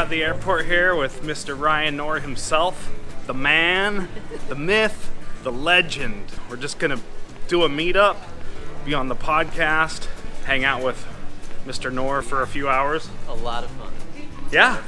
at the airport here with Mr. Ryan Knorrs himself, the man, the myth, the legend. We're just gonna do a meetup, be on the podcast, hang out with Mr. Knorrs for a few hours. A lot of fun. Yeah,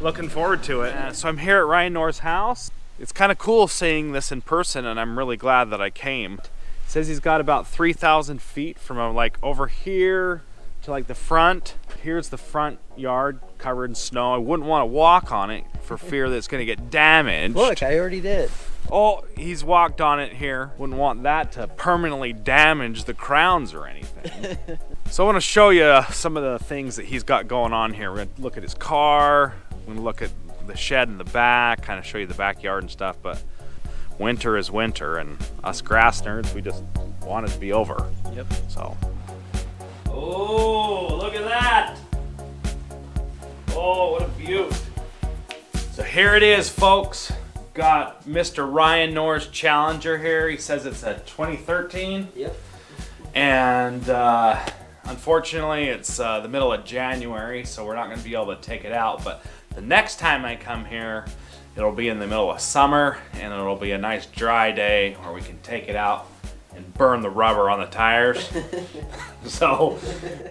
looking forward to it. So I'm here at Ryan Knorrs' house. It's kind of cool seeing this in person, and I'm really glad that I came. It says he's got about 3,000 feet from like over here to like the front. Here's the front yard covered in snow. I wouldn't want to walk on it for fear that it's going to get damaged. Look, I already did. Oh, he's walked on it here. Wouldn't want that to permanently damage the crowns or anything. So I want to show you some of the things that he's got going on here. We're going to look at his car. We're going to look at the shed in the back, kind of show you the backyard and stuff. But winter is winter, and us grass nerds, we just want it to be over. Yep. So. Oh, look at that. Oh, what a beaut. So here it is, folks. Got Mr. Ryan Knorrs Challenger here. He says it's a 2013. Yep. And unfortunately, it's the middle of January, so we're not going to be able to take it out. But the next time I come here, it'll be in the middle of summer, and it'll be a nice dry day where we can take it out and burn the rubber on the tires. So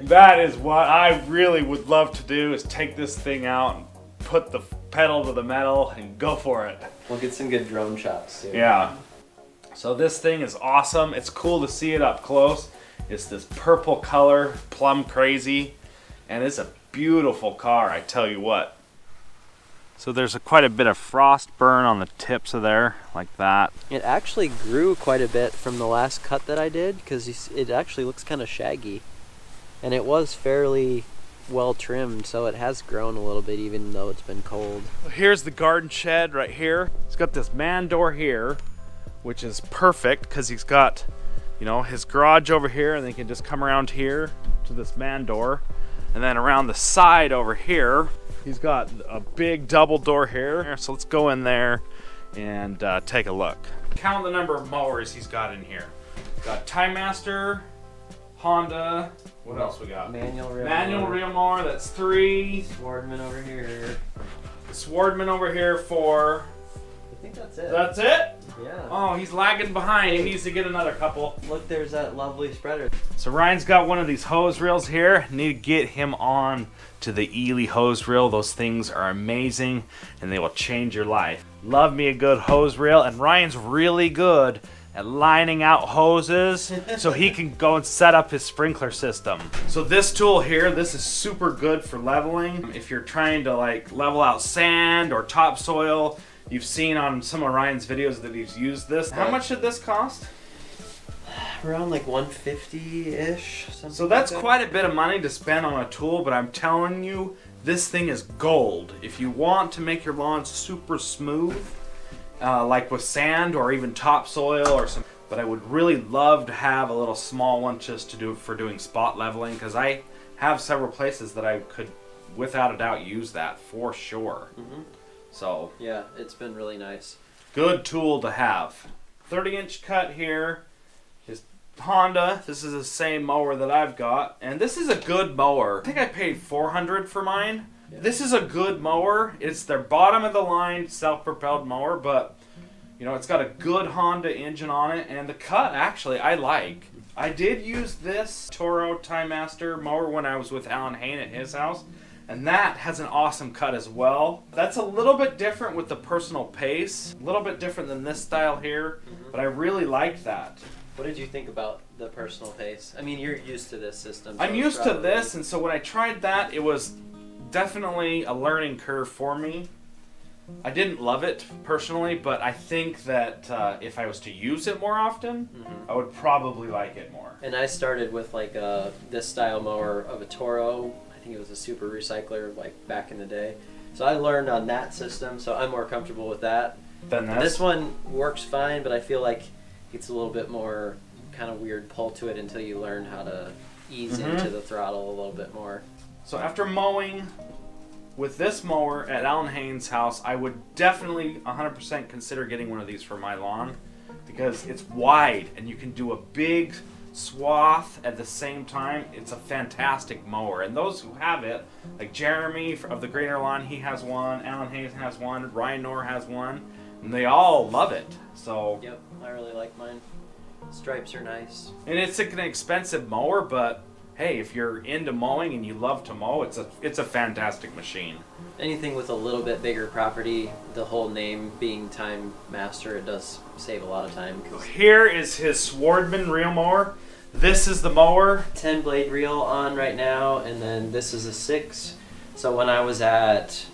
that is what I really would love to do, is take this thing out and put the pedal to the metal and go for it. We'll get some good drone shots too. Yeah. So this thing is awesome. It's cool to see it up close. It's this purple color, plum crazy, and it's a beautiful car, I tell you what. So there's quite a bit of frost burn on the tips of there, like that. It actually grew quite a bit from the last cut that I did, because it actually looks kind of shaggy. And it was fairly well trimmed, so it has grown a little bit even though it's been cold. Here's the garden shed right here. It's got this man door here, which is perfect because he's got, you know, his garage over here, and they can just come around here to this man door. And then around the side over here, he's got a big double door here. So let's go in there and take a look. Count the number of mowers he's got in here. Got Time Master, Honda. What else we got? Manual reel mower. That's 3. Swardman over here. The Swardman over here 4. I think that's it. That's it? Yeah. Oh, he's lagging behind. He needs to get another couple. Look, there's that lovely spreader. So Ryan's got one of these hose reels here. Need to get him on to the Ely hose reel. Those things are amazing, and they will change your life. Love me a good hose reel, and Ryan's really good at lining out hoses so he can go and set up his sprinkler system. So this tool here, this is super good for leveling. If you're trying to like level out sand or topsoil, you've seen on some of Ryan's videos that he's used this. How much did this cost? Around like 150-ish. So that's quite a bit of money to spend on a tool, but I'm telling you, this thing is gold. If you want to make your lawn super smooth, like with sand or even topsoil or some, but I would really love to have a little small one just to do for doing spot leveling, because I have several places that I could without a doubt use that for sure. So yeah, it's been really nice. Good tool to have. 30-inch cut here. His Honda. This is the same mower that I've got, and this is a good mower. I think I paid $400 for mine. Yeah. This is a good mower. It's their bottom of the line self-propelled mower, but you know, it's got a good Honda engine on it, and the cut actually I like. I did use this Toro Time Master mower when I was with Alan Hain at his house, and that has an awesome cut as well. That's a little bit different with the personal pace, a little bit different than this style here, but I really like that. What did you think about the personal pace? I mean, you're used to this system. So I'm used to this, and so when I tried that, it was definitely a learning curve for me. I didn't love it personally, but I think that if I was to use it more often, I would probably like it more. And I started with like this style mower of a Toro. I think it was a super recycler like back in the day. So I learned on that system, so I'm more comfortable with that. This one works fine, but I feel like it's a little bit more kind of weird pull to it until you learn how to ease into the throttle a little bit more. So after mowing with this mower at Alan Hain's house, I would definitely 100% consider getting one of these for my lawn, because it's wide and you can do a big swath at the same time. It's a fantastic mower, and those who have it, like Jeremy of the Greener Lawn, he has one, Alan Hayes has one, Ryan Knorrs has one, and they all love it. So yep, I really like mine. Stripes are nice, and it's an expensive mower, but hey, if you're into mowing and you love to mow, it's a fantastic machine. Anything with a little bit bigger property, the whole name being Time Master, it does save a lot of time. Here is his Swardman reel mower. This is the mower. 10 blade reel on right now, and then this is a 6. So when I was at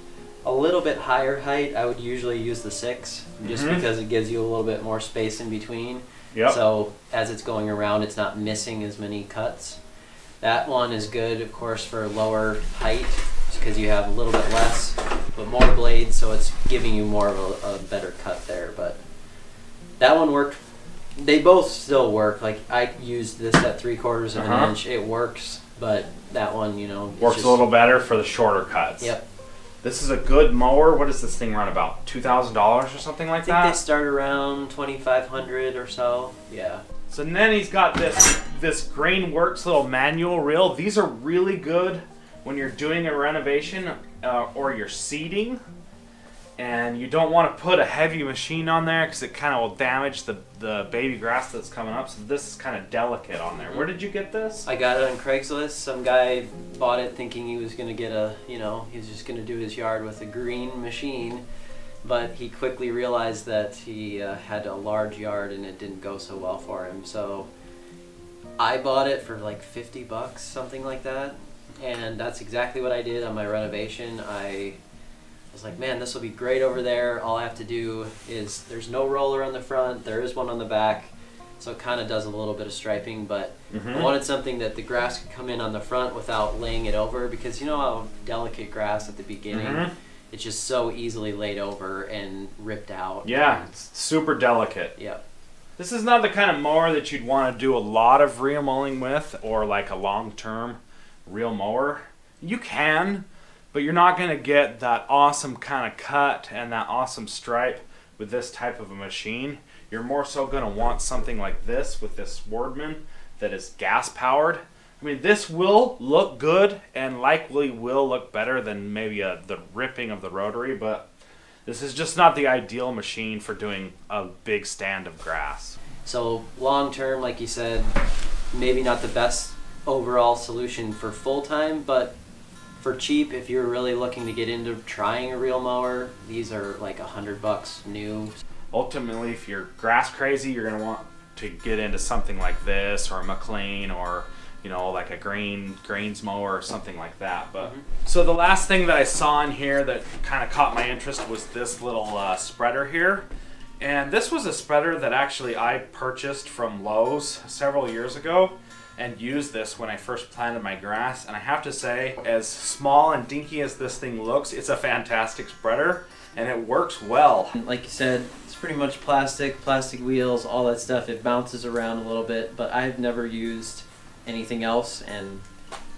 a little bit higher height, I would usually use the 6, just because it gives you a little bit more space in between. Yep. So as it's going around, it's not missing as many cuts. That one is good, of course, for lower height, because you have a little bit less, but more blades, so it's giving you more of a better cut there. But that one worked. They both still work. Like, I used this at 3/4 of an inch. It works, but that one, you know, works a little better for the shorter cuts. Yep. This is a good mower. What does this thing run, about $2,000 or something like that? I think they start around $2,500 or so. Yeah. So then he's got this Greenworks little manual reel. These are really good when you're doing a renovation or you're seeding, and you don't want to put a heavy machine on there because it kind of will damage the baby grass that's coming up. So this is kind of delicate on there. Where did you get this? I got it on Craigslist. Some guy bought it thinking he was going to get he was just going to do his yard with a green machine. But he quickly realized that he had a large yard and it didn't go so well for him. So I bought it for like $50, something like that. And that's exactly what I did on my renovation. I was like, man, this will be great over there. All I have to do is, there's no roller on the front, there is one on the back. So it kind of does a little bit of striping, but I wanted something that the grass could come in on the front without laying it over, because you know how delicate grass at the beginning, it's just so easily laid over and ripped out. Yeah, it's super delicate. Yep. This is not the kind of mower that you'd want to do a lot of reel mowing with, or like a long-term reel mower. You can, but you're not going to get that awesome kind of cut and that awesome stripe with this type of a machine. You're more so going to want something like this with this Swardman that is gas powered. I mean, this will look good and likely will look better than maybe the ripping of the rotary, but this is just not the ideal machine for doing a big stand of grass. So long term, like you said, maybe not the best overall solution for full time, but for cheap, if you're really looking to get into trying a reel mower, these are like $100 new. Ultimately, if you're grass crazy, you're going to want to get into something like this, or a McLean, or like a grains mower or something like that. But so the last thing that I saw in here that kind of caught my interest was this little spreader here. And this was a spreader that actually I purchased from Lowe's several years ago and used this when I first planted my grass. And I have to say, as small and dinky as this thing looks, it's a fantastic spreader and it works well. Like you said, it's pretty much plastic wheels, all that stuff. It bounces around a little bit, but I've never used anything else, and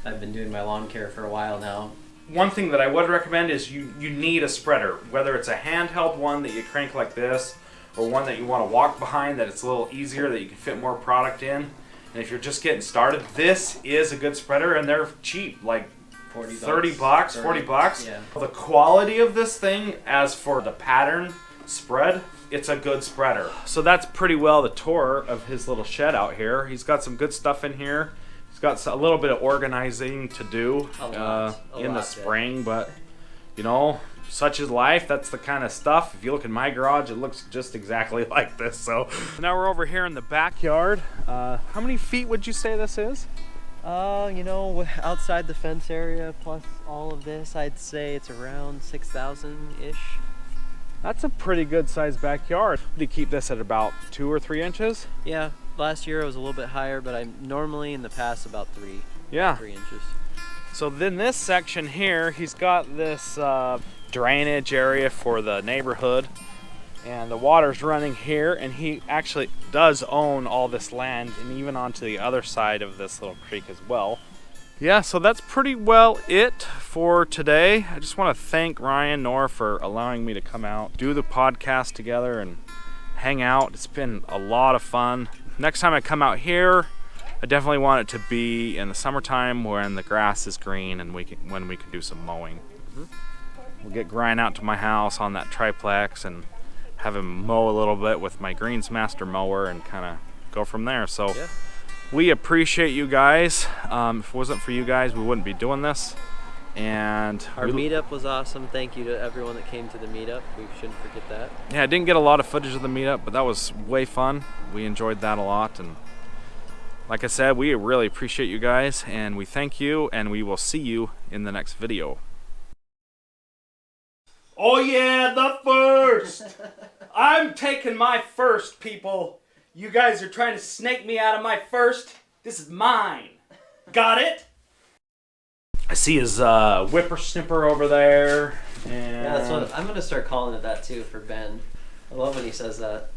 I've been doing my lawn care for a while now. One thing that I would recommend is you need a spreader, whether it's a handheld one that you crank like this, or one that you want to walk behind that it's a little easier, that you can fit more product in. And if you're just getting started, this is a good spreader, and they're cheap, like $30, $40. Yeah. The quality of this thing, as for the pattern spread, it's a good spreader. So that's pretty well the tour of his little shed out here. He's got some good stuff in here. He's got a little bit of organizing to do in the spring, but such is life. That's the kind of stuff. If you look in my garage, it looks just exactly like this. So now we're over here in the backyard. How many feet would you say this is? Outside the fence area plus all of this, I'd say it's around 6,000-ish. That's a pretty good sized backyard. Do you keep this at about 2 or 3 inches? Yeah, last year it was a little bit higher, but I'm normally in the past about 3 inches. So then this section here, he's got this drainage area for the neighborhood, and the water's running here, and he actually does own all this land and even onto the other side of this little creek as well. Yeah, so that's pretty well it for today. I just want to thank Ryan Knorrs for allowing me to come out, do the podcast together, and hang out. It's been a lot of fun. Next time I come out here, I definitely want it to be in the summertime when the grass is green and when we can do some mowing. We'll get Ryan out to my house on that triplex and have him mow a little bit with my Greensmaster mower and kind of go from there. So we appreciate you guys. If it wasn't for you guys, we wouldn't be doing this. And our meetup was awesome. Thank you to everyone that came to the meetup. We shouldn't forget that. Yeah, I didn't get a lot of footage of the meetup, but that was way fun. We enjoyed that a lot. And like I said, we really appreciate you guys, and we thank you, and we will see you in the next video. Oh yeah, the first! I'm taking my first, people. You guys are trying to snake me out of my first. This is mine. Got it? I see his whippersnipper over there. And yeah, that's what I'm gonna start calling it that too for Ben. I love when he says that.